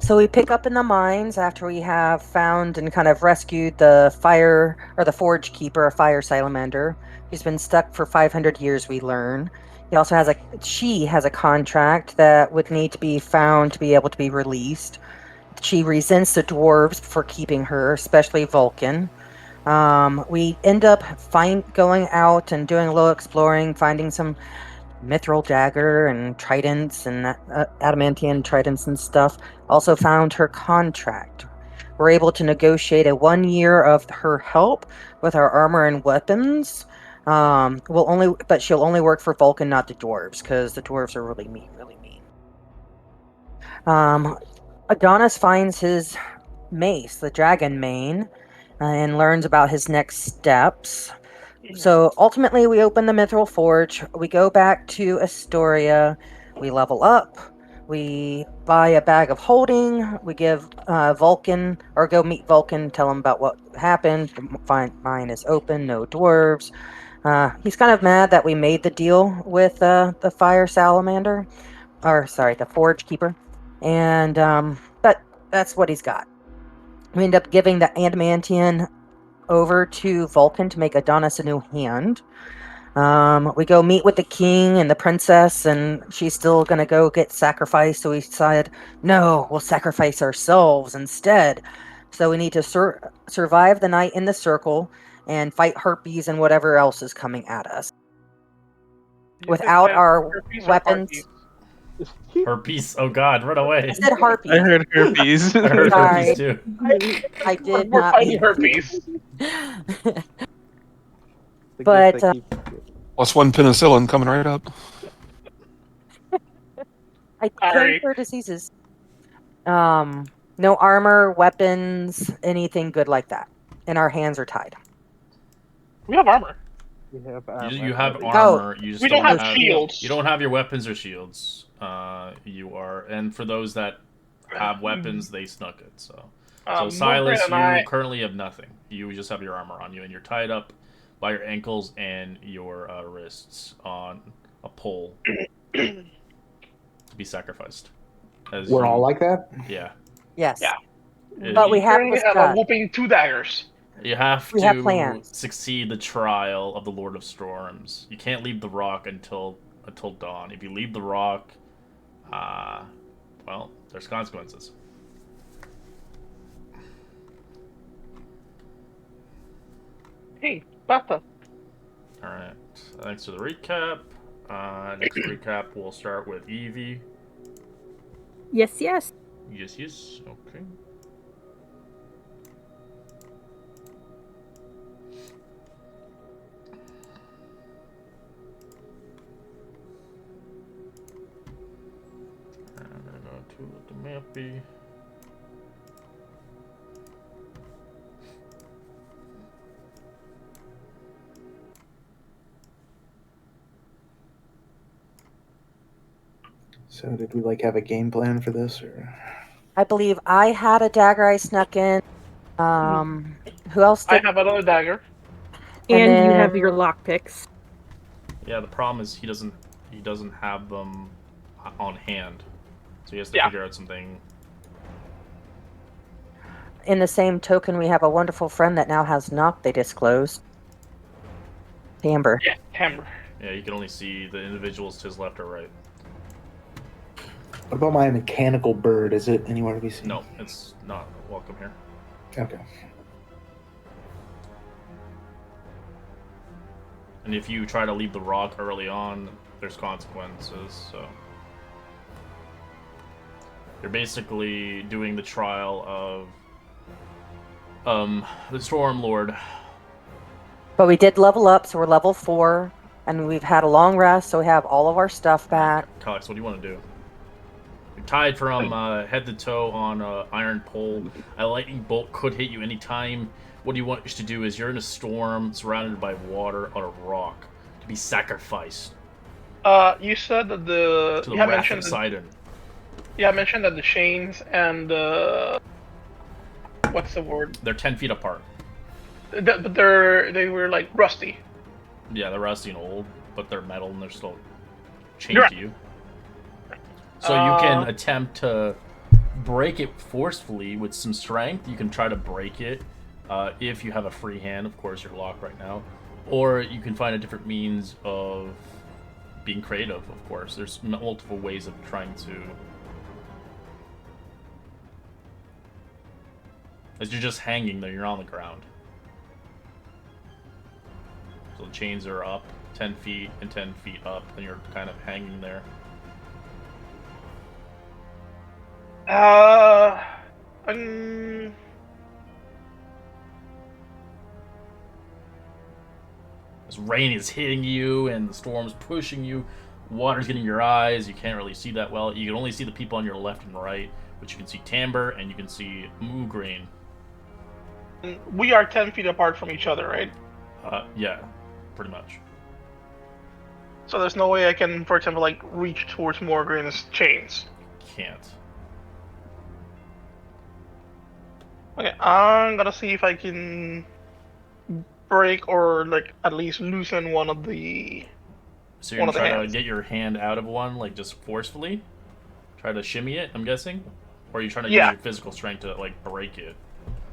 So we pick up in the mines after we have found and kind of rescued the fire or the forge keeper, a fire salamander. He's been stuck for 500 years, we learn. She has a contract that would need to be found to be able to be released. She resents the dwarves for keeping her, especially Vulcan. We end up going out and doing a little exploring, finding some mithril dagger and tridents and adamantium tridents and stuff. Also found her contract. We're able to negotiate a 1 year of her help with our armor and weapons. But she'll only work for Vulcan, not the dwarves, because the dwarves are really mean, really mean. Adonis finds his mace, the dragon mane, and learns about his next steps. So ultimately, we open the Mithril Forge. We go back to Astoria. We level up. We buy a bag of holding. We give Vulcan, or go meet Vulcan, tell him about what happened. Mine is open, no dwarves. He's kind of mad that we made the deal with the Fire Salamander, or sorry, the Forge Keeper. And but that's what he's got. We end up giving the adamantium over to Vulcan to make Adonis a new hand. We go meet with the king and the princess, and she's still gonna go get sacrificed. So we decided, no, we'll sacrifice ourselves instead. So we need to survive the night in the circle and fight herpes and whatever else is coming at us. Without our weapons. Herpes. Oh God, run away. I said harpies. I heard herpes. I heard Sorry. herpes too. I did We're not fighting mean herpes. But Plus one penicillin coming right up. I came for diseases. No armor, weapons, anything good like that. And our hands are tied. We have armor. You have armor. You just we don't have shields. You don't have your weapons or shields. And for those that have weapons, they snuck it. So Silas, you currently have nothing. You just have your armor on you, and you're tied up by your ankles and your wrists on a pole to be sacrificed. We're all like that? Yeah. Yes. Yeah. But we have a whooping 2 daggers. You have to succeed the trial of the Lord of Storms. You can't leave the rock until dawn. If you leave the rock, well, there's consequences. Hey, Bata. Alright, thanks for the recap. Next recap, we'll start with Evie. Yes, yes. Yes, yes, okay. And I'm gonna go to let the map be. So did we have a game plan for this, or? I believe I had a dagger I snuck in. Who else did? I have another dagger. And you have your lockpicks. Yeah, the problem is he doesn't have them on hand, so he has to figure out something. In the same token, we have a wonderful friend that now has knock. They disclosed. Amber. Yeah, Amber. Yeah, you can only see the individuals to his left or right. What about my mechanical bird? Is it anywhere to be seen? No, it's not welcome here. Okay. And if you try to leave the rock early on, there's consequences, so... You're basically doing the trial of... the Storm Lord. But we did level up, so we're level 4. And we've had a long rest, so we have all of our stuff back. Cox, what do you want to do? You're tied from head to toe on an iron pole. A lightning bolt could hit you anytime. What do you want us to do is you're in a storm, surrounded by water on a rock, to be sacrificed. You said that the... To the wrath of Sydon. Yeah, I mentioned that the chains and the... What's the word? They're 10 feet apart. But they were, rusty. Yeah, they're rusty and old, but they're metal and they're still chained to you. So you can attempt to break it forcefully with some strength. You can try to break it if you have a free hand. Of course, you're locked right now. Or you can find a different means of being creative, of course. There's multiple ways of trying to... As you're just hanging there, you're on the ground. So the chains are up 10 feet and 10 feet up, and you're kind of hanging there. This rain is hitting you, and the storm's pushing you. Water's getting your eyes. You can't really see that well. You can only see the people on your left and right, but you can see Timber and you can see Moograin. We are 10 feet apart from each other, right? Yeah, pretty much. So there's no way I can, for example, like reach towards Moograin's chains. Can't. Okay, I'm gonna see if I can break or like at least loosen one of the. So you're gonna try to get your hand out of one, like just forcefully? Try to shimmy it, I'm guessing? Or are you trying to use your physical strength to like break it?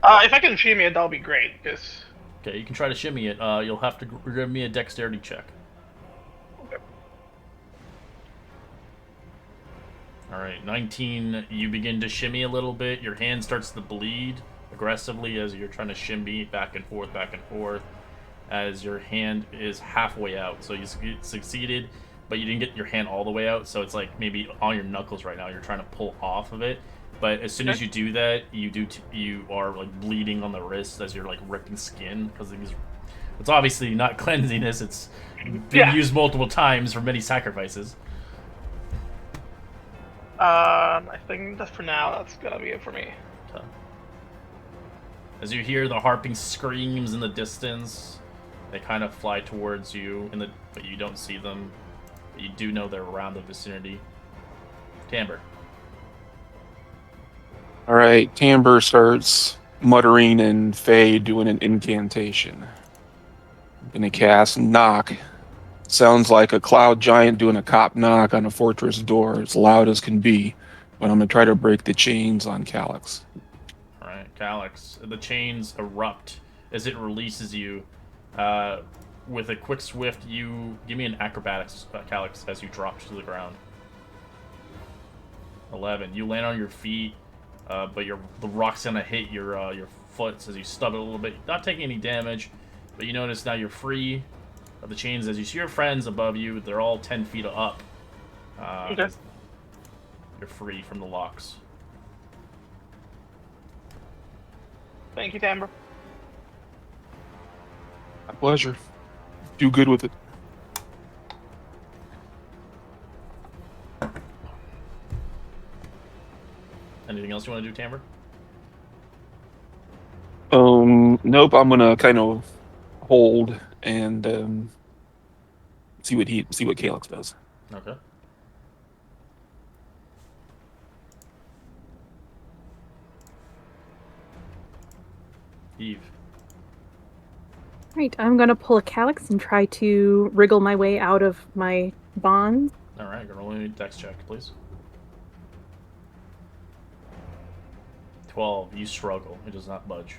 If I can shimmy it, that'll be great, because... Okay, you can try to shimmy it. You'll have to give me a dexterity check. Okay. Alright, 19, you begin to shimmy a little bit. Your hand starts to bleed aggressively as you're trying to shimmy back and forth, as your hand is halfway out. So you succeeded, but you didn't get your hand all the way out, so it's like maybe on your knuckles right now. You're trying to pull off of it. But as soon as you do that, you are like bleeding on the wrist as you're like ripping skin, because it's obviously not cleanliness. It's been used multiple times for many sacrifices. I think that for now, that's gonna be it for me. Okay. As you hear the harping screams in the distance, they kind of fly towards you, but you don't see them. But you do know they're around the vicinity. Timber. Alright, Timber starts muttering and Faye doing an incantation. I'm gonna cast Knock. Sounds like a cloud giant doing a cop knock on a fortress door, as loud as can be. But I'm gonna try to break the chains on Calyx. Alright, Calyx. The chains erupt as it releases you. With a quick swift, you give me an acrobatics, Calyx, as you drop to the ground. 11. You land on your feet. But the rock's gonna hit your foot as you stub it a little bit. Not taking any damage, but you notice now you're free of the chains. As you see your friends above you, they're all 10 feet up. Okay. You're free from the locks. Thank you, Timber. My pleasure. Do good with it. Anything else you want to do, Timber? Nope. I'm gonna kind of hold and see what Calyx does. Okay. Eve. Right, I'm gonna pull a Calyx and try to wriggle my way out of my bonds. Alright, roll a dex check, please. 12. You struggle. It does not budge.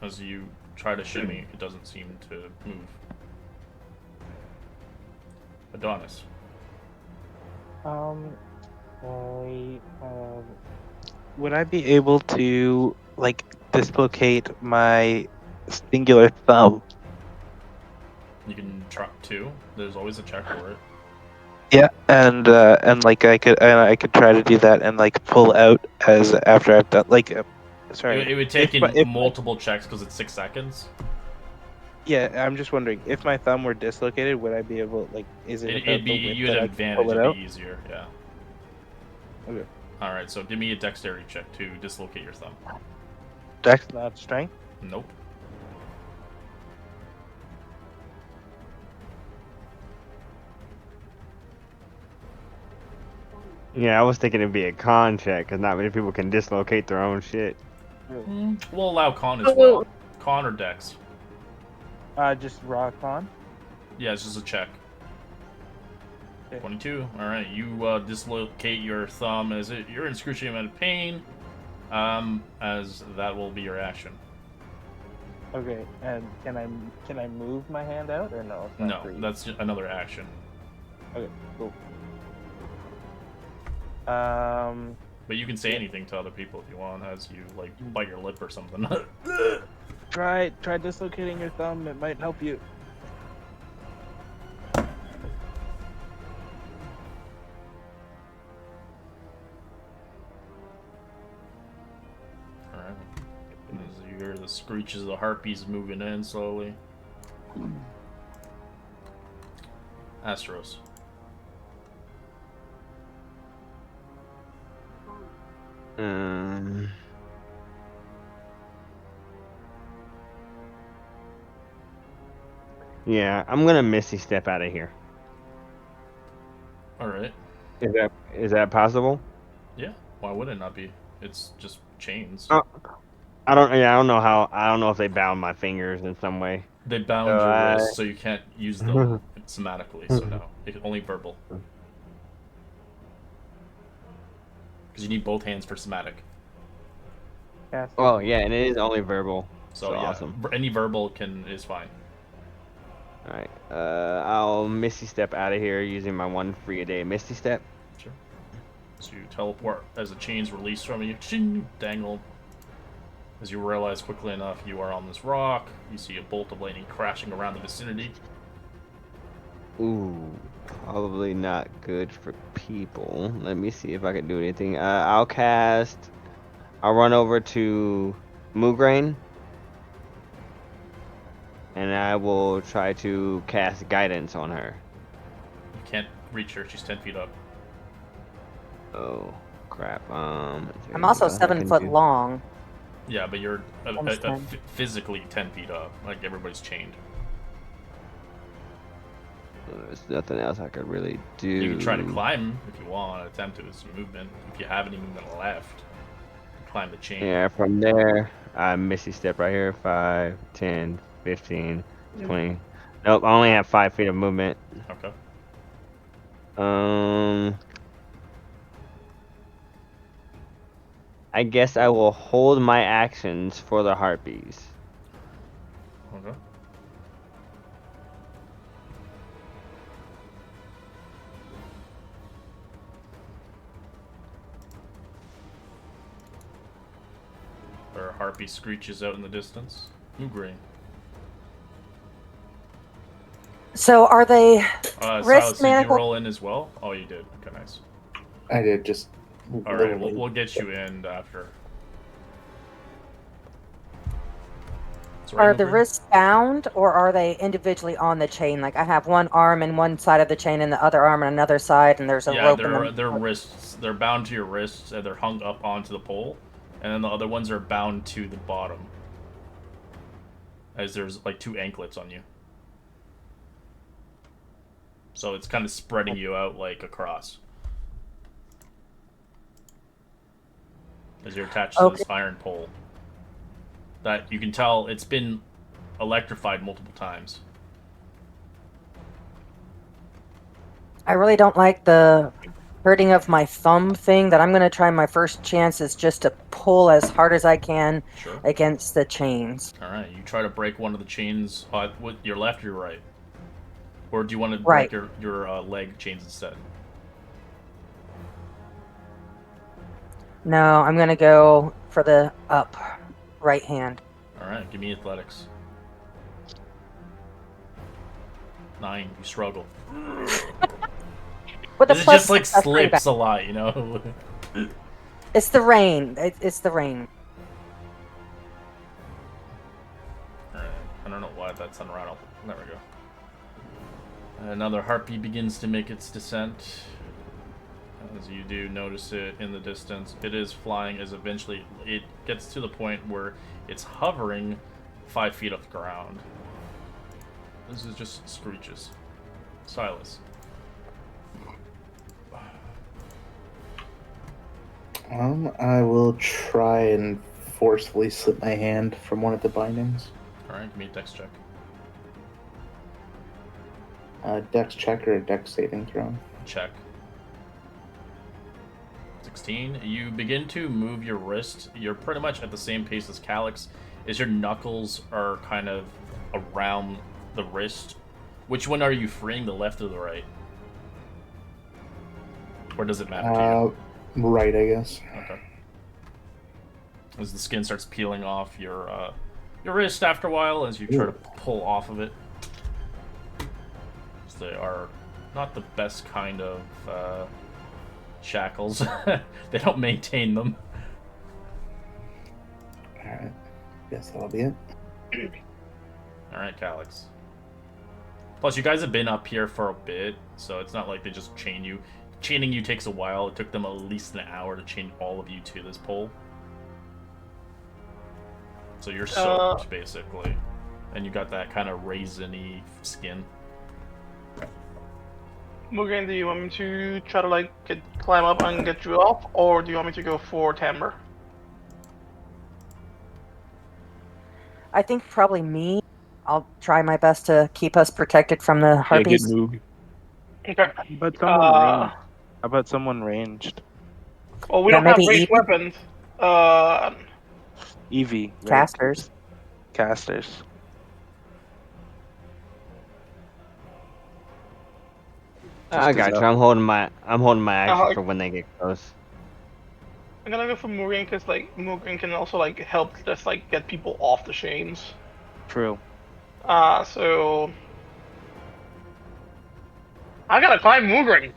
As you try to shimmy, it doesn't seem to move. Adonis. Would I be able to like dislocate my singular thumb? You can try 2. There's always a check for it. Yeah, and like I could try to do that and like pull out as after I've done like sorry. It would take multiple checks because it's 6 seconds. Yeah, I'm just wondering if my thumb were dislocated, would I be able like is it? You'd have advantage. It'd be easier. Yeah. Okay. All right, so give me a dexterity check to dislocate your thumb. Dex, not strength. Nope. Yeah, I was thinking it'd be a con check, because not many people can dislocate their own shit. We'll allow con as well. Con or dex? Just raw con. Yeah, it's just a check. Okay. 22. All right, you dislocate your thumb as you're in excruciating amount of pain. As that will be your action. Okay, and can I move my hand out or no? It's not No, free. that's another action. Okay, cool. But you can say anything to other people if you want, as you like bite your lip or something. Try dislocating your thumb. It might help you. Alright. As you hear the screeches of the harpies moving in slowly. Astros. Yeah, I'm gonna Misty Step out of here. Alright. Is that possible? Yeah, why would it not be? It's just chains. I don't know how. I don't know if they bound my fingers in some way. They bound your wrists, so you can't use them somatically, so no. Only verbal. Because you need both hands for somatic. Oh, yeah, and it is only verbal. So yeah, awesome. Any verbal is fine. Alright, I'll Misty Step out of here using my 1 free a day Misty Step. Sure. So you teleport as the chains release from you. Ching, dangle. As you realize quickly enough, you are on this rock. You see a bolt of lightning crashing around the vicinity. Ooh, probably not good for people. Let me see if I can do anything. I'll run over to Moograin. And I will try to cast guidance on her. You can't reach her. She's 10 feet up. Oh, crap. I'm also 7 foot long. Yeah, but you're physically 10 feet up. Like, everybody's chained. There's nothing else I could really do. You can try to climb if you want. Attempt to with some movement. If you have any movement left, climb the chain. Yeah, from there, I Misty Step right here. 5, 10, 15, 20. Nope, I only have 5 feet of movement. Okay. I guess I will hold my actions for the harpies. Okay. There are harpy screeches out in the distance. Moograin. So are they Silas, did you roll in as well? Oh, you did. Okay, nice. I did, just... Alright, we'll get you in after. Are the wrists bound, or are they individually on the chain? Like, I have one arm in one side of the chain and the other arm on another side, and there's a rope in them. They're wrists. They're bound to your wrists, and they're hung up onto the pole. And then the other ones are bound to the bottom. As there's, like, 2 anklets on you. So it's kind of spreading you out like a cross. As you're attached to this iron pole. That you can tell it's been electrified multiple times. I really don't like the hurting of my thumb thing. That I'm going to try my first chance is just to pull as hard as I can against the chains. Alright, you try to break one of the chains with your left or your right? Or do you want to break your leg chains instead? No, I'm going to go for the up right hand. Alright, give me athletics. 9, you struggle. With it just like slips a lot, you know? It's the rain. It's the rain. Alright, I don't know why that's unraveled. There we go. Another harpy begins to make its descent. As you do notice it in the distance, it is flying as eventually it gets to the point where it's hovering 5 feet off the ground. This is just screeches. Silas. I will try and forcefully slip my hand from one of the bindings. Alright, give me a dex check. Dex check or a dex saving throw? check. 16. You begin to move your wrist. You're pretty much at the same pace as Calyx. Is your knuckles are kind of around the wrist. Which one are you freeing, the left or the right? Or does it matter to you? Right, I guess. Okay. As the skin starts peeling off your wrist after a while, as you try to pull off of it. They are not the best kind of shackles. They don't maintain them. Alright. Guess that'll be it. Alright, Calyx. Plus, you guys have been up here for a bit, so it's not like they just chain you. Chaining you takes a while. It took them at least an hour to chain all of you to this pole. So you're soaked, basically. And you got that kind of raisin-y skin. Mugen, do you want me to try to like climb up and get you off, or do you want me to go for Timber? I think probably me. I'll try my best to keep us protected from the harpies. Yeah, get Moog. Okay. How about someone ranged? Well, we Yeah, don't have maybe ranged Evie? weapons. Eevee. Right? Casters. Casters. I got you. I'm holding my action Uh, for when they get close. I'm gonna go for Mugen because like Mugen can also like help just like get people off the chains. True. So I gotta climb Mugen.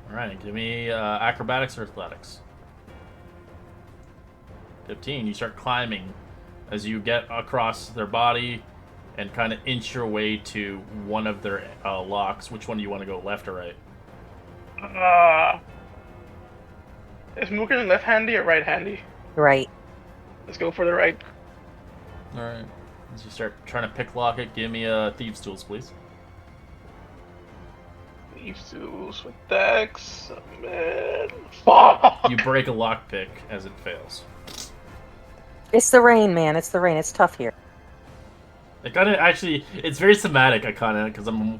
Alright, give me acrobatics or athletics. 15. You start climbing as you get across their body and kind of inch your way to one of their locks. Which one do you want to go, left or right? Is Mugen left-handy or right-handy? Right. Let's go for the right. Alright. As you start trying to pick lock it, give me Thieves' Tools, please. Thieves' Tools with Dex. Man. Fuck! You break a lockpick as it fails. It's the rain, man. It's the rain. It's tough here. It kind of actually, it's very somatic, because I'm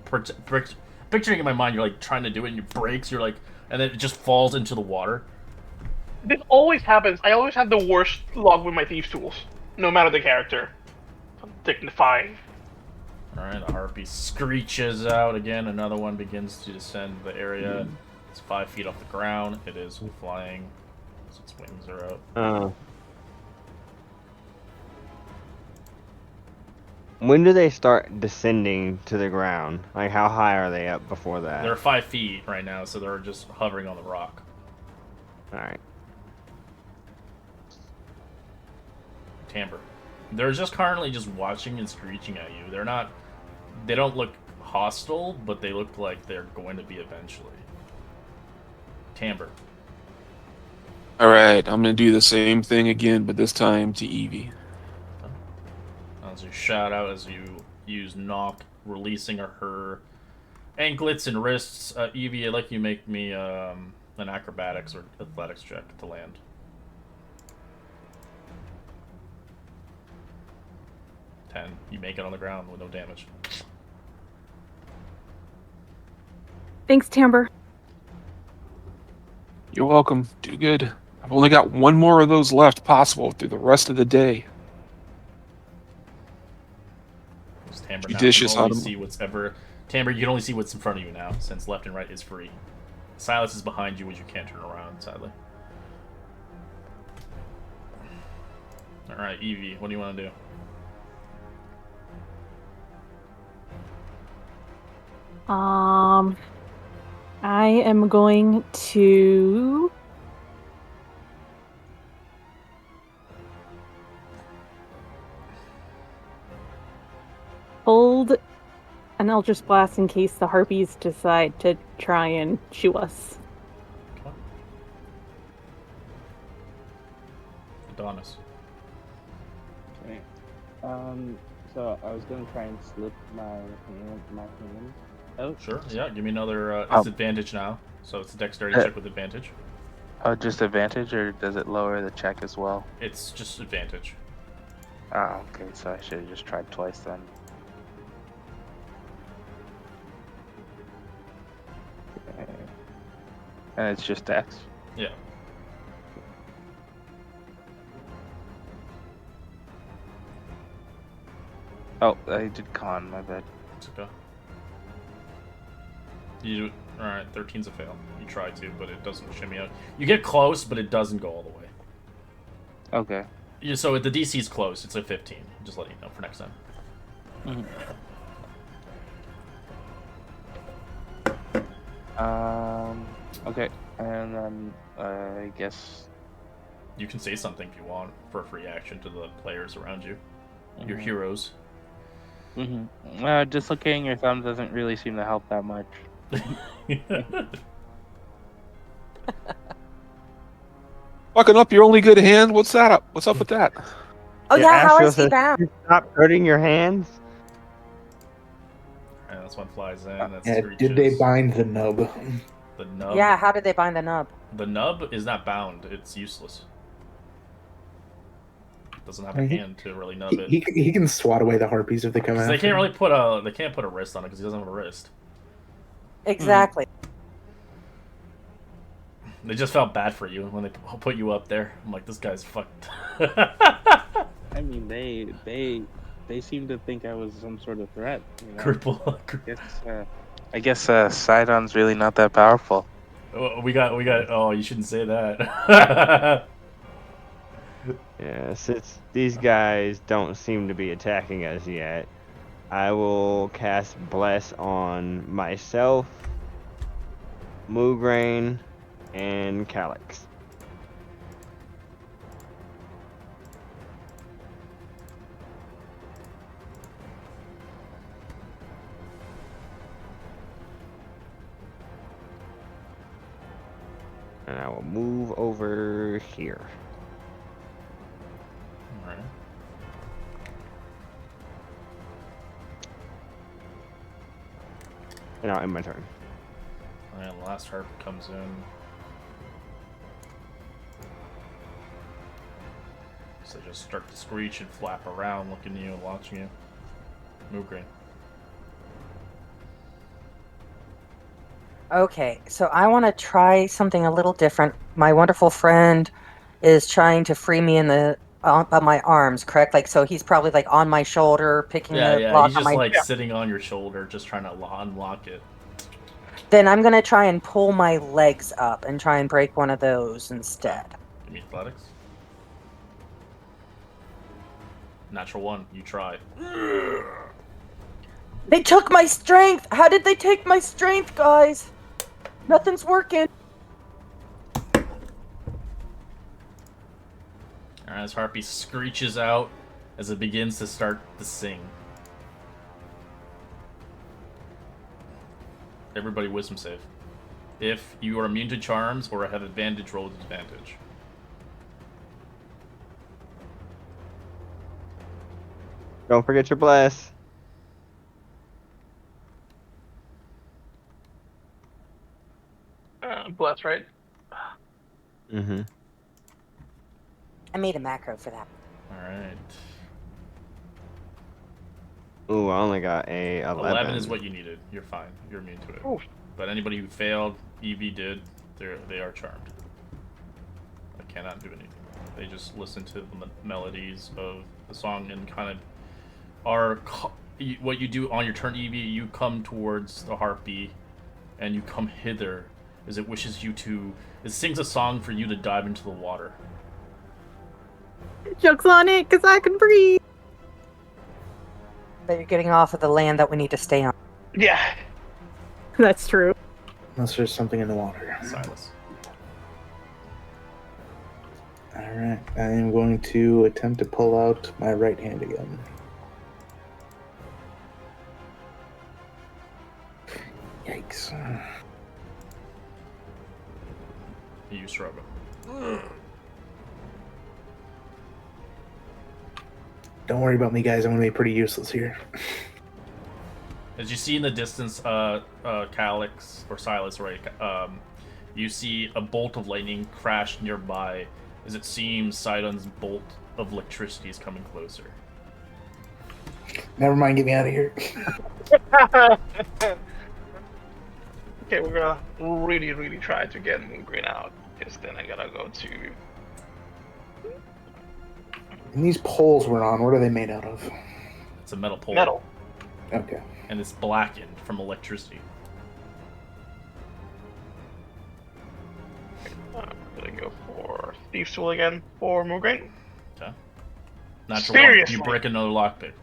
picturing in my mind, you're like trying to do it and it breaks, you're like, and then it just falls into the water. This always happens. I always have the worst luck with my Thieves' Tools, no matter the character. I'm dignifying. Alright, the harpy screeches out again. Another one begins to descend the area. It's 5 feet off the ground. It is flying. So its wings are out. When do they start descending to the ground? Like, how high are they up before that? They're 5 feet right now, so they're just hovering on the rock. Alright. Timber. They're just currently just watching and screeching at you. They don't look hostile, but they look like they're going to be eventually. Timber. Alright, I'm gonna do the same thing again, but this time to Eevee. As you shout out, as you use knock, releasing her anklets and wrists. Eevee, I'd like you make me an acrobatics or athletics check to land. You make it on the ground with no damage. Thanks, Timber. You're welcome. Do good. I've only got one more of those left possible through the rest of the day. Timber, Judicious now you can on only see what's Timber, you can only see what's in front of you now, since left and right is free. Silas is behind you, which you can't turn around, sadly. Alright, Eevee, what do you want to do? I am going to hold an Eldritch Blast in case the harpies decide to try and chew us. Okay. Adonis. Okay. So I was gonna try and slip my hand out. Sure, yeah, give me another, it's advantage now, so it's a dexterity check with advantage. Oh, just advantage, or does it lower the check as well? It's just advantage. Oh, okay, so I should have just tried twice then. Okay. And it's just Dex. Yeah. Oh, I did con, my bad. It's okay. You alright, 13's a fail. You try to, but it doesn't shimmy out. You get close, but it doesn't go all the way. Okay. Yeah, so the DC's close, it's a 15. Just letting you know for next time. Okay, and then I guess you can say something if you want for a free action to the players around you, your heroes. Dislocating your thumb doesn't really seem to help that much. Fucking up your only good hand. What's that up? What's up with that? Oh yeah, how is he back? Stop hurting your hands. And that's one flies in. That's did they bind the nub? The nub. Yeah, how did they bind the nub? The nub is not bound. It's useless. It doesn't have a hand to really nub it. He can swat away the harpies if they come out. They can't really put a wrist on it because he doesn't have a wrist. Exactly. They just felt bad for you when they put you up there. I'm like, this guy's fucked. I mean, they seem to think I was some sort of threat. You know? Cripple. I guess Sydon's really not that powerful. Oh, we got. Oh, you shouldn't say that. Yeah, since these guys don't seem to be attacking us yet, I will cast Bless on myself, Moograin, and Calyx. And I will move over here. Alright. And I'll end my turn. And the last harp comes in. So they just start to screech and flap around, looking at you and watching you. Move green. Okay, so I want to try something a little different. My wonderful friend is trying to free me in the of my arms, correct? Like, so he's probably like on my shoulder, picking the lock he's on just my... like sitting on your shoulder, just trying to unlock it. Then I'm gonna try and pull my legs up and try and break one of those instead. Give me athletics. Natural 1, you try. They took my strength! How did they take my strength, guys? Nothing's working. As Harpy screeches out as it begins to start to sing. Everybody wisdom save. If you are immune to charms or have advantage, roll with advantage. Don't forget your bless. Bless, right? Mm-hmm. I made a macro for that. Alright. Ooh, I only got a 11. 11 is what you needed. You're fine. You're immune to it. Oof. But anybody who failed, Evie did, they are charmed. I cannot do anything. They just listen to the melodies of the song and kind of are... What you do on your turn, Evie, you come towards the harpy and you come hither as it wishes you to... It sings a song for you to dive into the water. Joke's on it, because I can breathe. But you're getting off of the land that we need to stay on. Yeah. That's true. Unless there's something in the water. Silas. Alright, I am going to attempt to pull out my right hand again. Yikes. You struggle. Don't worry about me, guys. I'm going to be pretty useless here. As you see in the distance, Calyx, or Silas, right, you see a bolt of lightning crash nearby as it seems Sydon's bolt of electricity is coming closer. Never mind, get me out of here. Okay, we're gonna really try to get Moongreen out. Because then I gotta go to. And these poles we're on, what are they made out of? It's a metal pole. Metal. Okay. And it's blackened from electricity. I'm gonna go for Thieves Tool again for Moongreen. Okay. Natural Seriously? one. You break another lockpick.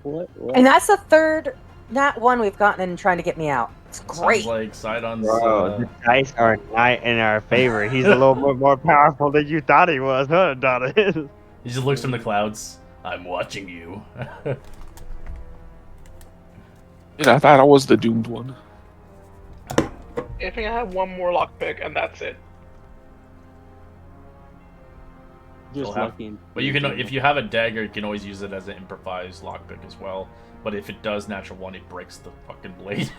What? And that's the third nat one we've gotten in trying to get me out. It's great. Sounds like Sydon's. Bro, the dice are not in our favor. He's a little bit more powerful than you thought he was, huh, Adonis? He just looks from the clouds. I'm watching you. Yeah, I thought I was the doomed one. I think I have one more lockpick, and that's it. Just lucky. But you can, if you have a dagger, you can always use it as an improvised lockpick as well. But if it does natural one, it breaks the fucking blade.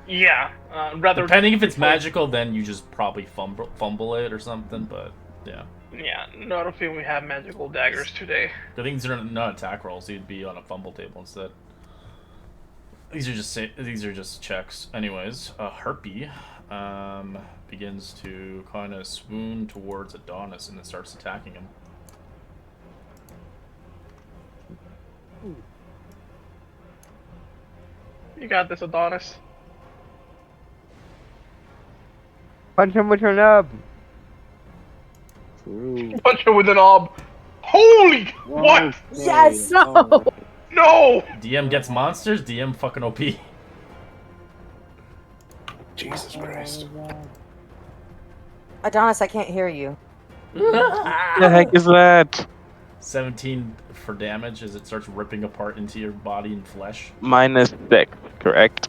Yeah, rather. Depending if it's magical, then you just probably fumble it or something. But yeah. Yeah, no, I don't think we have magical daggers today. I think these are not attack rolls. You'd be on a fumble table instead. These are just checks. Anyways, Harpy begins to kind of swoon towards Adonis and then starts attacking him. You got this, Adonis. Punch him with your nub. Punch him with an ob. Holy! What? Yes! No! No! DM gets monsters, DM fucking OP. Jesus Christ. Adonis, I can't hear you. The heck is that? 17 for damage as it starts ripping apart into your body and flesh. -6, correct?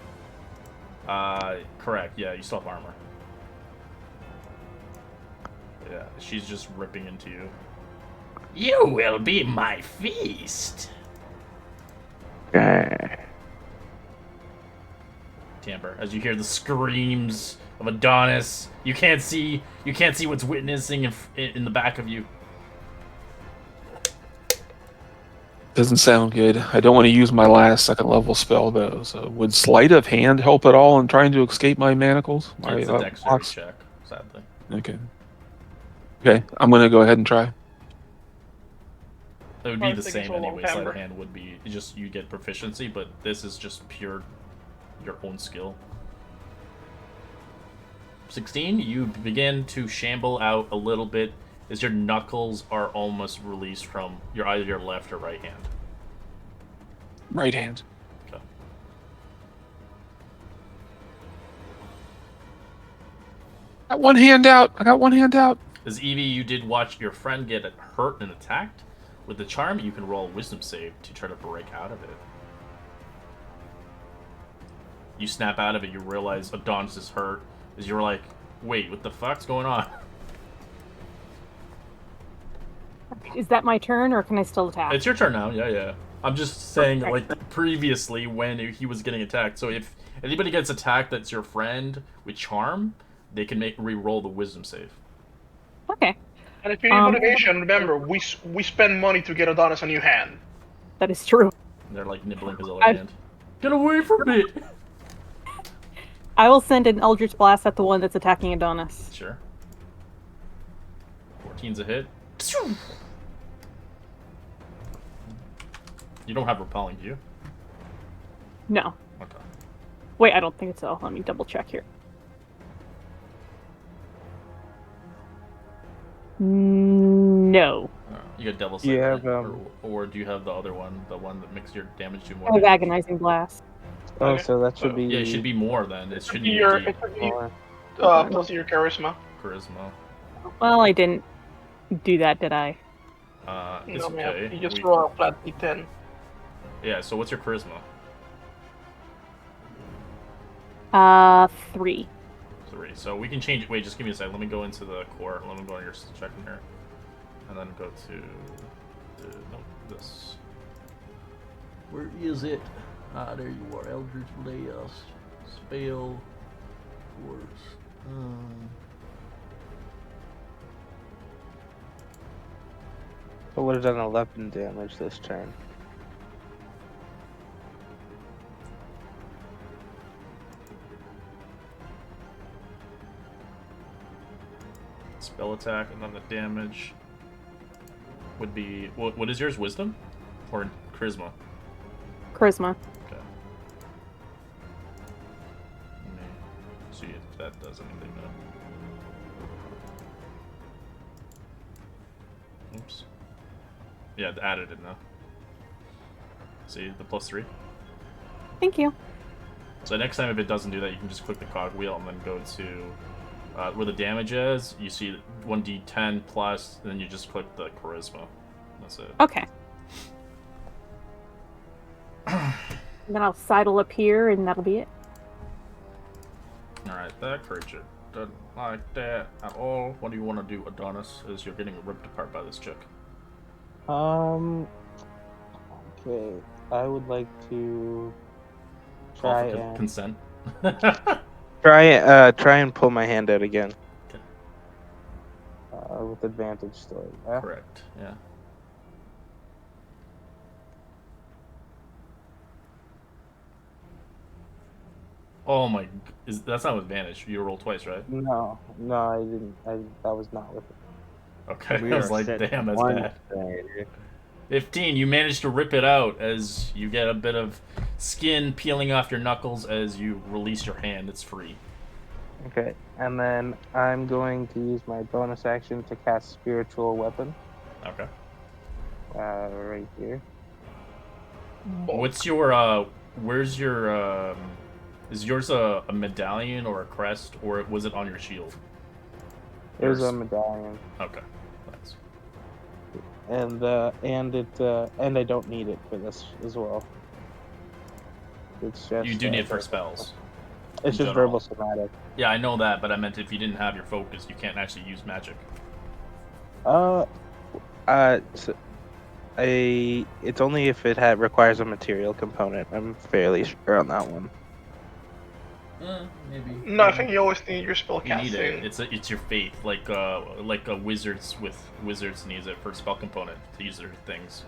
Correct, yeah, you still have armor. Yeah, she's just ripping into you. You will be my feast! Tamper, as you hear the screams of Adonis, you can't see what's witnessing in the back of you. Doesn't sound good. I don't want to use my last 2nd level spell though. So would sleight of hand help at all in trying to escape my manacles? It's a dexterity check, sadly. Okay. Okay, I'm gonna go ahead and try. It would be the same anyway. Sleight of hand would be just you get proficiency, but this is just pure your own skill. 16, you begin to shamble out a little bit as your knuckles are almost released from either your left or right hand. Right hand. Okay. I got one hand out. As Evie, you did watch your friend get hurt and attacked. With the charm, you can roll a wisdom save to try to break out of it. You snap out of it, you realize Adonis is hurt. As you're like, wait, what the fuck's going on? Is that my turn, or can I still attack? It's your turn now, yeah. I'm just saying, like, previously when he was getting attacked. So if anybody gets attacked that's your friend with charm, they can re-roll the wisdom save. Okay. And if you need motivation, remember, we spend money to get Adonis a new hand. That is true. They're like nibbling his other hand. Get away from it! I will send an Eldritch Blast at the one that's attacking Adonis. Sure. 14's a hit. You don't have repelling, do you? No. Okay. Wait, I don't think so. Let me double check here. No. You got Devil's You Sight, have, or do you have the other one, the one that makes your damage do I more? have Agonizing Blast. Oh, so that should be. Yeah, it should be more then. It shouldn't be Your, D. plus your charisma. Charisma. Well, I didn't do that, did I? It's No, man, okay. you just roll a flat d10. Yeah, so what's your charisma? 3. 3. So we can change. Wait, just give me a second. Let me go into the core. Let me go on your check in here, and then go to no, this. Where is it? Ah, there you are. Eldritch Blast. Spell. Force. I would have done 11 damage this turn. spell attack, and then the damage would be... What is yours? Wisdom? Or Charisma? Charisma. Okay. Let me see if that does anything though. Oops. Yeah, added it now. See, the +3? Thank you. So next time if it doesn't do that, you can just click the cogwheel and then go to where the damage is. You see 1d10 plus, and then you just click the charisma. That's it. Okay. Then I'll sidle up here, and that'll be it. Alright, that creature doesn't like that at all. What do you want to do, Adonis, as you're getting ripped apart by this chick? Okay. I would like to Call try for and consent. Try and pull my hand out again. with advantage still. Yeah? Correct, yeah. Oh my... That's not with advantage. You roll twice, right? No, I didn't. That was not with it. Okay, We I was are like, set damn, that's one bad. thing. 15, you managed to rip it out as you get a bit of skin peeling off your knuckles as you release your hand. It's free. Okay, and then I'm going to use my bonus action to cast Spiritual Weapon. Okay. Right here. What's your, where's your, is yours a medallion or a crest, or was it on your shield? It was a medallion. Okay, thanks. And I don't need it for this as well. It's just You do need it for spells. It's just general. verbal somatic. Yeah, I know that, but I meant if you didn't have your focus, you can't actually use magic. It's only if it requires a material component. I'm fairly sure on that one. Maybe. No, I think you always need your spell You need casting. it. It's your faith, like a wizards needs it for spell component to use their things.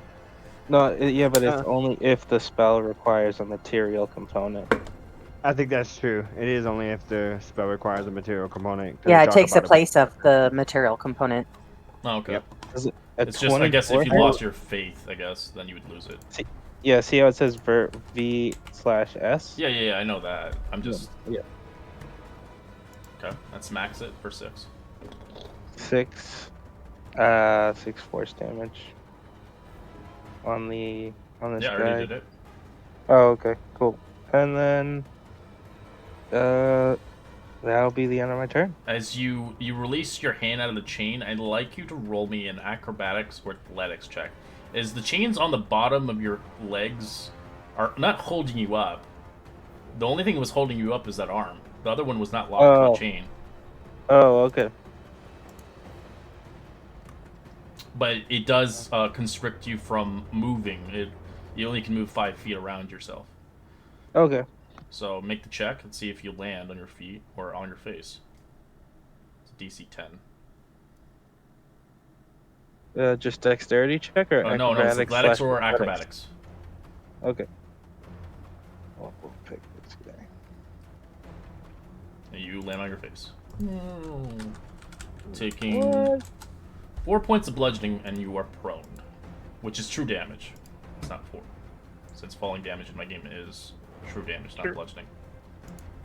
No, yeah, but it's only if the spell requires a material component. I think that's true. It is only if the spell requires a material component. Yeah, it takes the place of the material component. Oh, okay. Yep. It's just, I guess, if you lost your faith, I guess, then you would lose it. Yeah, see how it says V/S? Yeah, I know that. I'm just... Yeah. Okay, let's max it for 6. 6 force damage on this Yeah, I guy. already did it. Oh, okay, cool. And then that'll be the end of my turn. As you release your hand out of the chain, I'd like you to roll me an acrobatics or athletics check. As the chains on the bottom of your legs are not holding you up. The only thing that was holding you up is that arm. The other one was not locked to a chain. Oh, okay. But it does constrict you from moving. You only can move 5 feet around yourself. Okay. So make the check and see if you land on your feet or on your face. It's DC 10. Just dexterity check or No, it's athletics or acrobatics. Okay. We'll pick this guy. And you land on your face. Taking 4 points of bludgeoning, and you are prone, which is true damage. It's not 4, since falling damage in my game is true damage, not bludgeoning.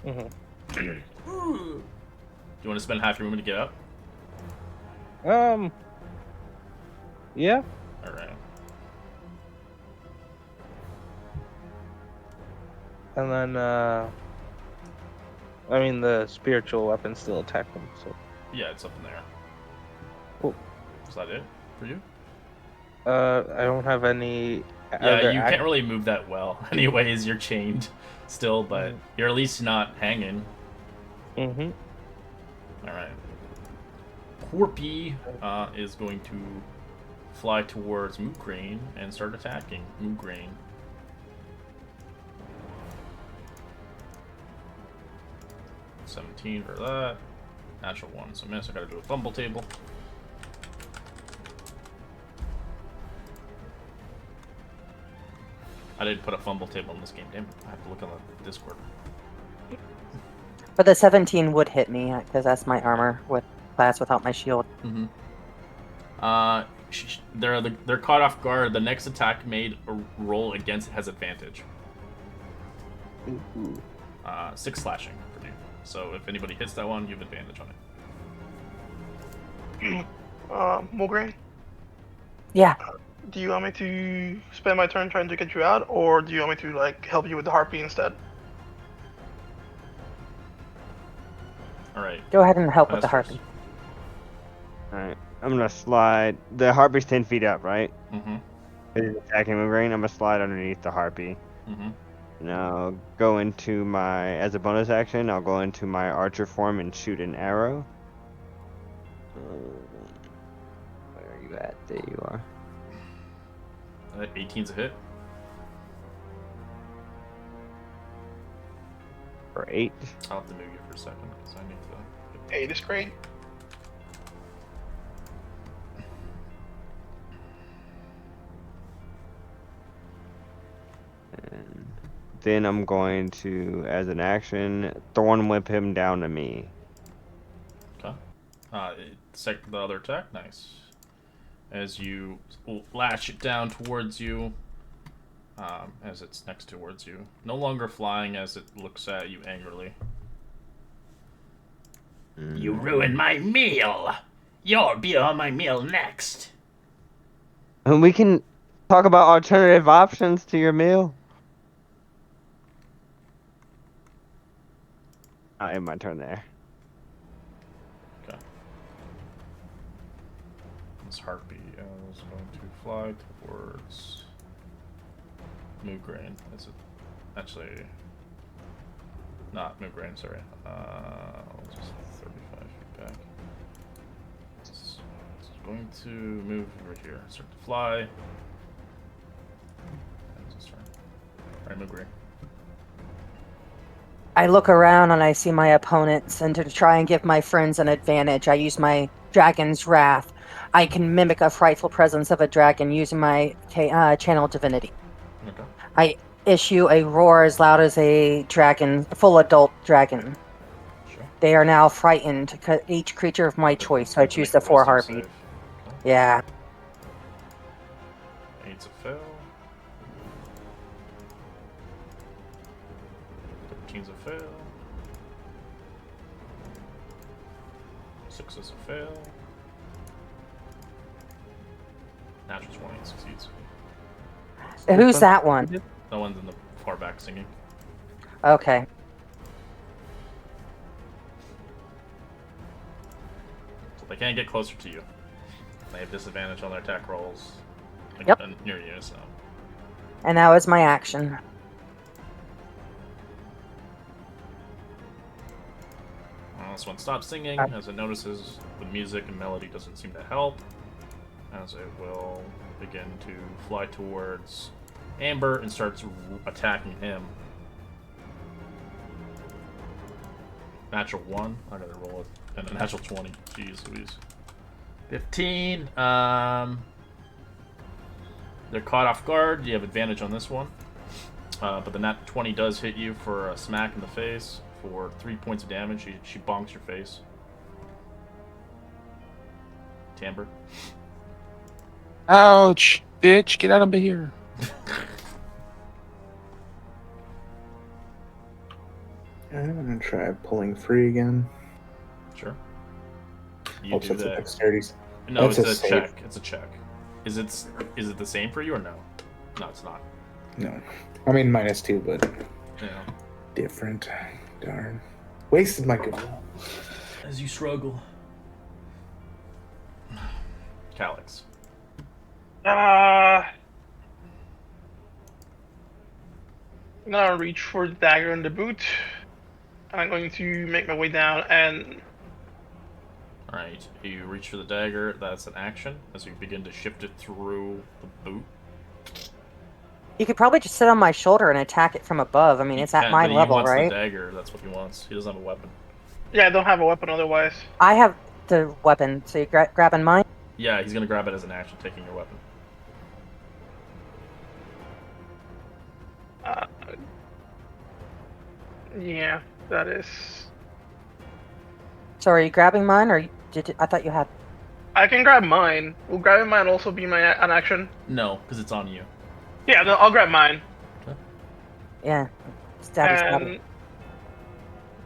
Mm-hmm. Do you want to spend half your movement to get up? Yeah. All right. And then, I mean, the spiritual weapon still attack him, so. Yeah, it's up in there. Cool. Is that it for you? I don't have any. Yeah, you can't really move that well. Anyways, you're chained still, but you're at least not hanging. Mm-hmm. All right. Corpy is going to fly towards Moograine and start attacking Moograine. $17 for that. Natural 1. So miss. I gotta do a fumble table. I didn't put a fumble table in this game. Damn it. I have to look on the Discord. But the 17 would hit me because that's my armor with class without my shield. Mm-hmm. They're caught off guard. The next attack made a roll against it has advantage. Ooh. 6 slashing for you. So if anybody hits that one, you have advantage on it. Mulgrain, Yeah. do you want me to spend my turn trying to get you out, or do you want me to like help you with the harpy instead? All right. Go ahead and help with the First. harpy. Alright, I'm gonna slide. The harpy's 10 feet up, right? Mm-hmm. It's attacking Moongrain. I'm gonna slide underneath the harpy. Mm-hmm. Now go into my, as a bonus action, I'll go into my archer form and shoot an arrow. Where are you at? There you are. 18's a hit. For 8. I'll have to move you for a second because I need to. 8 is great. And then I'm going to, as an action, thorn whip him down to me. Okay. The other attack, nice. As you lash it down towards you, as it's next towards you, no longer flying as it looks at you angrily. You ruined my meal. You'll be on my meal next. And we can talk about alternative options to your meal. I'll end my turn there. Okay. This harpy is going to fly towards Moograin. Is it actually not Moograin? Sorry. Just 35 feet back. It's going to move over here. Start to fly. That's its turn. All right, Moograin. I look around and I see my opponents, and to try and give my friends an advantage, I use my Dragon's Wrath. I can mimic a frightful presence of a dragon using my channel divinity. Okay. I issue a roar as loud as a dragon, full adult dragon. Sure. They are now frightened, each creature of my choice, so I choose the 4 harpy. Okay. Yeah. 8's a fail. 13's a fail. 6 is a fail. Natural 20 succeeds. Who's that one? No one's in the far back singing. Okay. So they can't get closer to you. They have disadvantage on their attack rolls. Yep. Near you, so. And that was my action. This one stops singing as it notices the music and melody doesn't seem to help. As it will begin to fly towards Amber and starts attacking him. Natural 1. I gotta roll it. And a natural 20. Jeez Louise. 15. They're caught off guard. You have advantage on this one. But the nat 20 does hit you for a smack in the face for 3 points of damage. She bonks your face. Timbre. Ouch, bitch! Get out of here. I'm gonna try pulling free again. Sure. You Hopes do it's a that. dexterity. No, That's it's a a save. check. It's a check. Is it the same for you or no? No, it's not. No. I mean, -2, but Yeah. different. Darn. Wasted my good roll. As you struggle. Calyx. I'm gonna reach for the dagger in the boot. I'm going to make my way down and. Alright, you reach for the dagger. That's an action as you begin to shift it through the boot. You could probably just sit on my shoulder and attack it from above. I mean, it's at my But level, he wants right? the dagger. That's what he wants. He doesn't have a weapon. Yeah, I don't have a weapon otherwise. I have the weapon, so you grabbing mine? Yeah, he's gonna grab it as an action, taking your weapon. Yeah, that is. So are you grabbing mine, or do I thought you had. I can grab mine. Will grabbing mine also be an action? No, because it's on you. Yeah, I'll grab mine. Okay. Yeah. Stabby, And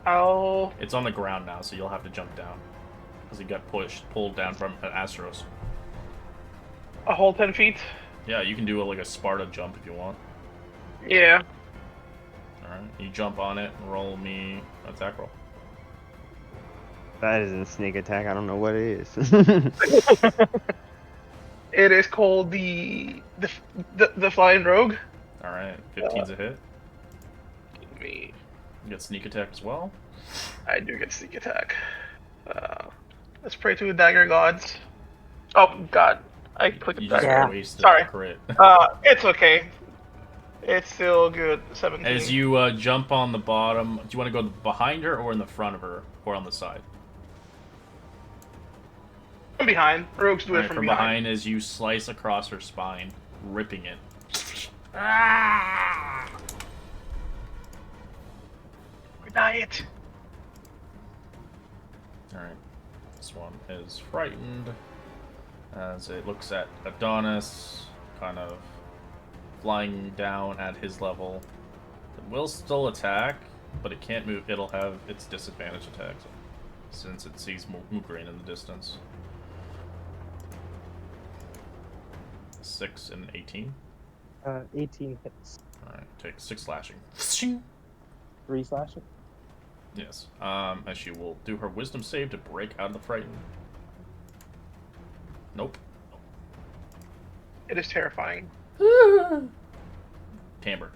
I'll... It's on the ground now, so you'll have to jump down. Because he got pulled down from Asteros. A whole 10 feet? Yeah, you can do like a Sparta jump if you want. Yeah. Alright, you jump on it and roll me an attack roll. That isn't sneak attack. I don't know what it is. It is called the Flying Rogue. Alright, 15's a hit. Me. You get sneak attack as well. I do get sneak attack. Let's pray to the dagger gods. Oh god, I clicked You that. just wasted Sorry. the crit. It's okay. It's still good. 17. As you jump on the bottom, do you want to go behind her or in the front of her or on the side? From behind. Rogues do it from behind. As you slice across her spine, ripping it. Diet. Alright. This one is frightened as it looks at Adonis, kind of flying down at his level. It will still attack, but it can't move. It'll have its disadvantage attacks since it sees Mugrain in the distance. 6 and 18. 18 hits. Alright, take 6 slashing. 3 slashing? Yes. As she will do her wisdom save to break out of the frighten. Nope. It is terrifying. Timbre.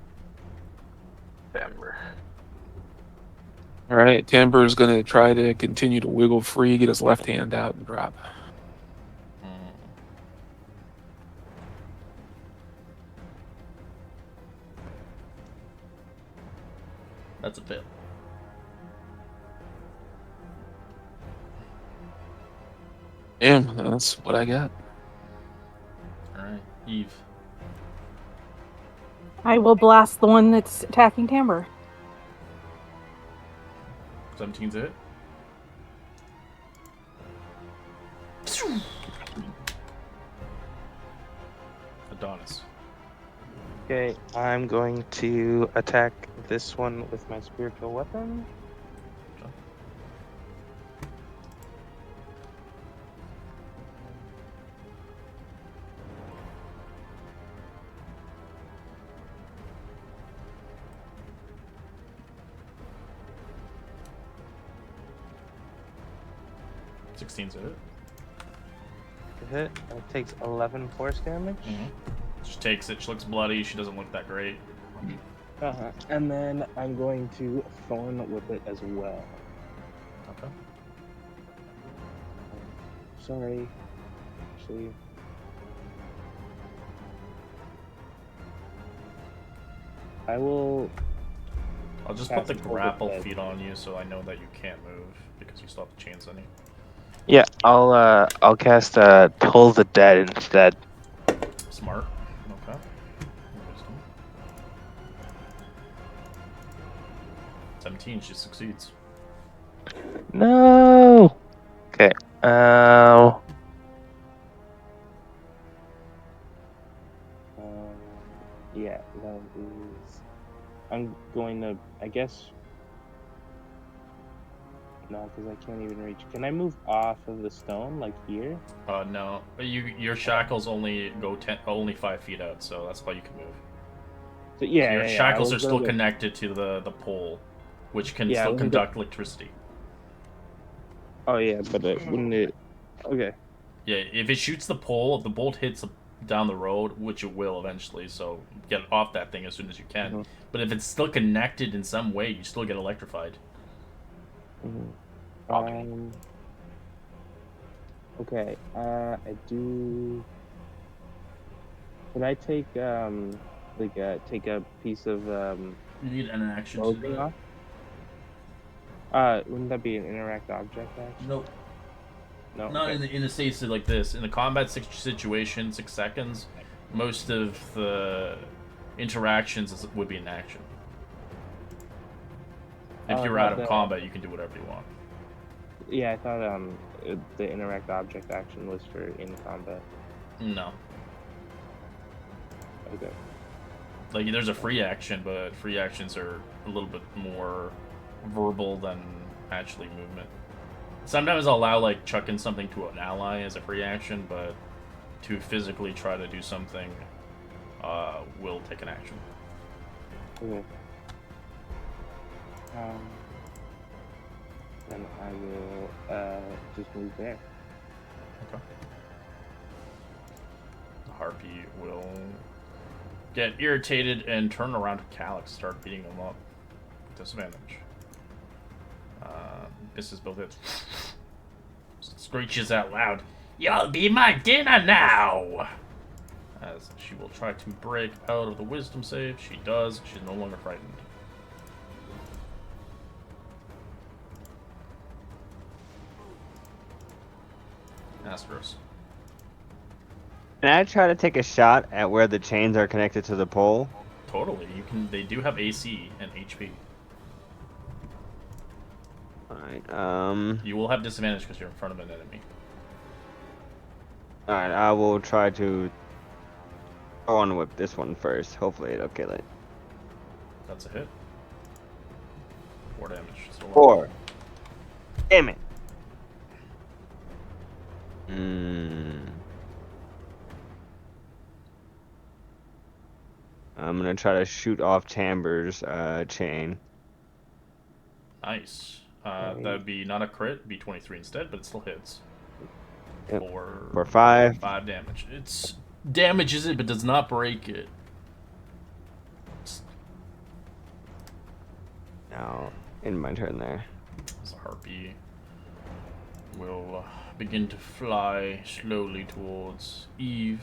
Alright, Timber's gonna try to continue to wiggle free, get his left hand out, and drop. That's a fail. Damn, that's what I got. Alright, Eve. I will blast the one that's attacking Timber. 17's a hit. Adonis. Okay, I'm going to attack this one with my spiritual weapon. Okay. Sixteen's a hit. Hit. It takes 11 force damage. She takes it. She looks bloody. She doesn't look that great. And then I'm going to thorn whip it as well. Okay. Sorry. Actually. I will. I'll just put the grapple feet on you so I know that you can't move because you still have the chains on you. Yeah, I'll cast Toll the Dead instead. Smart. Okay. 17, she succeeds. No. Okay. Yeah, that is. I'm going to. I guess. No, because I can't even reach. Can I move off of the stone, like here? No. Your shackles only go only 5 feet out, so that's all you can move. So, yeah, so your shackles are still connected to the pole, which can still conduct electricity. Oh yeah, but wouldn't it? Okay. Yeah, if it shoots the pole, if the bolt hits down the road, which it will eventually, so get off that thing as soon as you can. But if it's still connected in some way, you still get electrified. Okay. I do. Can I take take a piece of You need an action. clothing off? Wouldn't that be an interact object action? Nope. No. Not okay. in a state like this. In the combat situation, 6 seconds, most of the interactions would be an action. If you're out of combat, you can do whatever you want. Yeah, I thought the interact object action was for in combat. No. Okay. Like, there's a free action, but free actions are a little bit more verbal than actually movement. Sometimes I'll allow, like, chucking something to an ally as a free action, but to physically try to do something will take an action. Okay. Then I will just move there. Okay. The Harpy will get irritated and turn around to Calyx, start beating them up. Disadvantage. Misses both hits. Screeches out loud. You'll be my dinner now! As she will try to break out of the wisdom save. She does. She's no longer frightened. Astros. Can I try to take a shot at where the chains are connected to the pole? Totally. You can. They do have AC and HP. Alright, You will have disadvantage because you're in front of an enemy. Alright, I will try to on whip this one first. Hopefully it'll kill it. That's a hit. 4 damage. So 4. Damn it. I'm gonna try to shoot off Chamber's chain. Nice. That would be not a crit, it'd be 23 instead, but it still hits. Yep. For 5. 5 damage. It's damages it, but does not break it. Now, in my turn there. As a Harpy will begin to fly slowly towards Eve.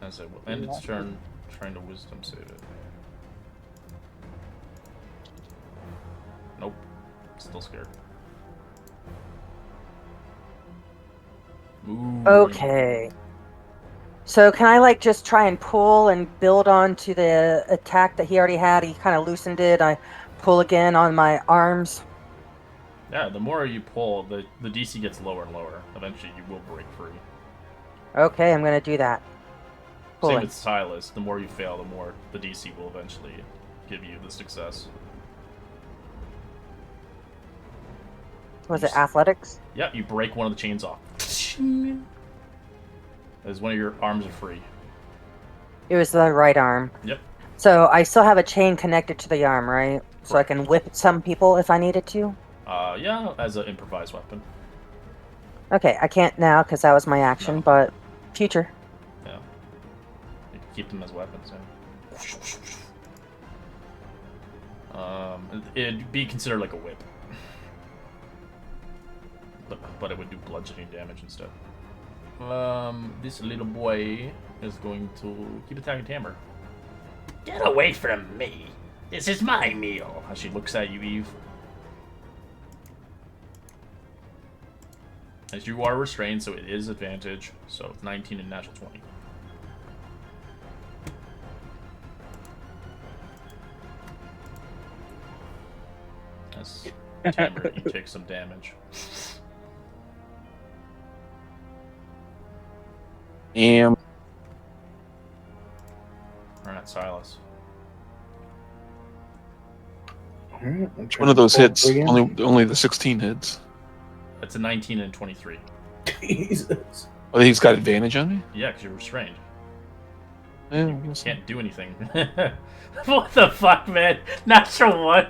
As it will end its turn, trying to wisdom save it. Nope. Still scared. Ooh. Okay. So can I like just try and pull and build on to the attack that he already had? He kind of loosened it. I pull again on my arms. Yeah, the more you pull, the DC gets lower and lower. Eventually you will break free. Okay, I'm going to do that. Same Pulling. with Silas. The more you fail, the more the DC will eventually give you the success. Was it athletics? Yeah, you break one of the chains off. As one of your arms are free. It was the right arm. Yep. So I still have a chain connected to the arm, right? So I can whip some people if I needed to? Yeah, as an improvised weapon. Okay, I can't now because that was my action, No. but future. Yeah. You can keep them as weapons, yeah. It'd be considered like a whip. But it would do bludgeoning damage instead. This little boy is going to keep attacking Tamber. Get away from me! This is my meal! As she looks at you, Eve. As you are restrained, so it is advantage. So it's 19 and natural 20. As Tamber, you take some damage. Alright, Silas. One of those hits, only the 16 hits. That's a 19 and 23. Jesus. Oh, he's got advantage on me? Yeah, because you're restrained. Yeah, You can't do anything. What the fuck, man? Natural 1.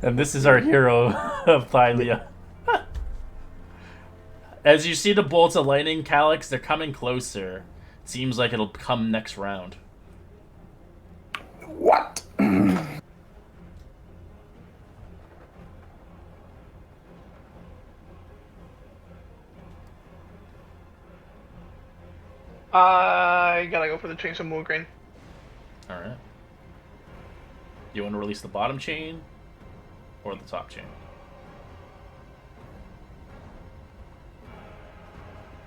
And this is our hero of Thylia. As you see the bolts of lightning, Calyx, they're coming closer. Seems like it'll come next round. What? I gotta go for the chains of Moongrain. Alright. You want to release the bottom chain or the top chain?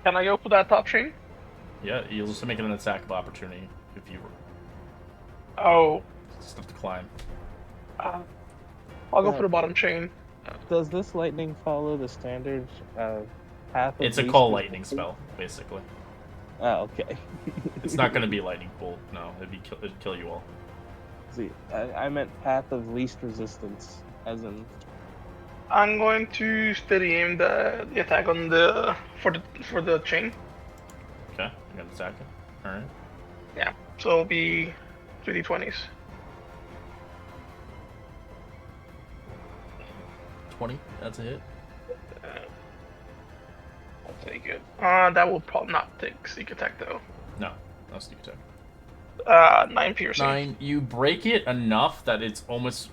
Can I go for that top chain? Yeah, you'll just make it an attack of opportunity if you Oh. just have to climb. I'll go for the bottom chain. Does this lightning follow the standard path of It's a least call lightning resistance? spell, basically. Oh, okay. It's not going to be lightning bolt. No, it'd kill you all. See, I meant path of least resistance, as in. I'm going to steady aim the attack on for the chain. Okay, you got to attack it. All right. Yeah, so it'll be 3d20s. 20. That's a hit. That's pretty good. That will probably not take sneak attack though. No sneak attack. 9 piercing. 9. You break it enough that it's almost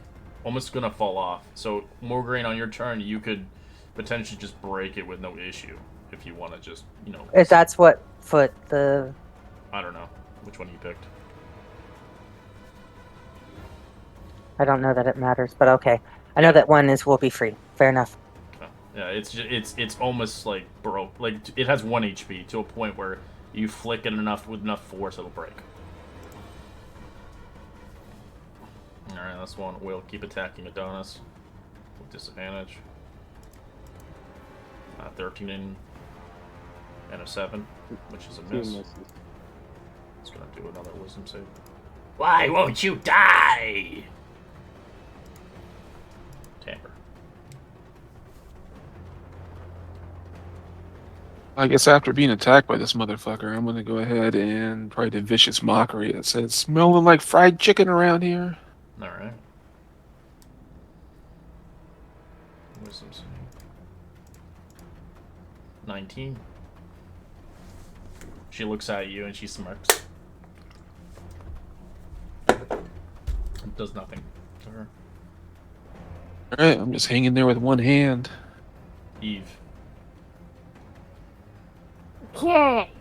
gonna fall off. So Morgraine, on your turn, you could potentially just break it with no issue if you want to just If that's what foot the. I don't know which one you picked. I don't know that it matters, but okay. I know that one will be free. Fair enough. Okay. Yeah, it's almost like broke. Like it has 1 HP to a point where you flick it with enough force, it'll break. All right, that's one. We'll keep attacking Adonis with disadvantage. 13 and a 7, which is a miss. It's gonna do another wisdom save. Why won't you die? Tamper. I guess after being attacked by this motherfucker, I'm gonna go ahead and try the vicious mockery that says, "Smelling like fried chicken around here." All right. Wisdom save. 19. She looks at you and she smirks. It does nothing to her. Alright, I'm just hanging there with one hand. Eve. Okay.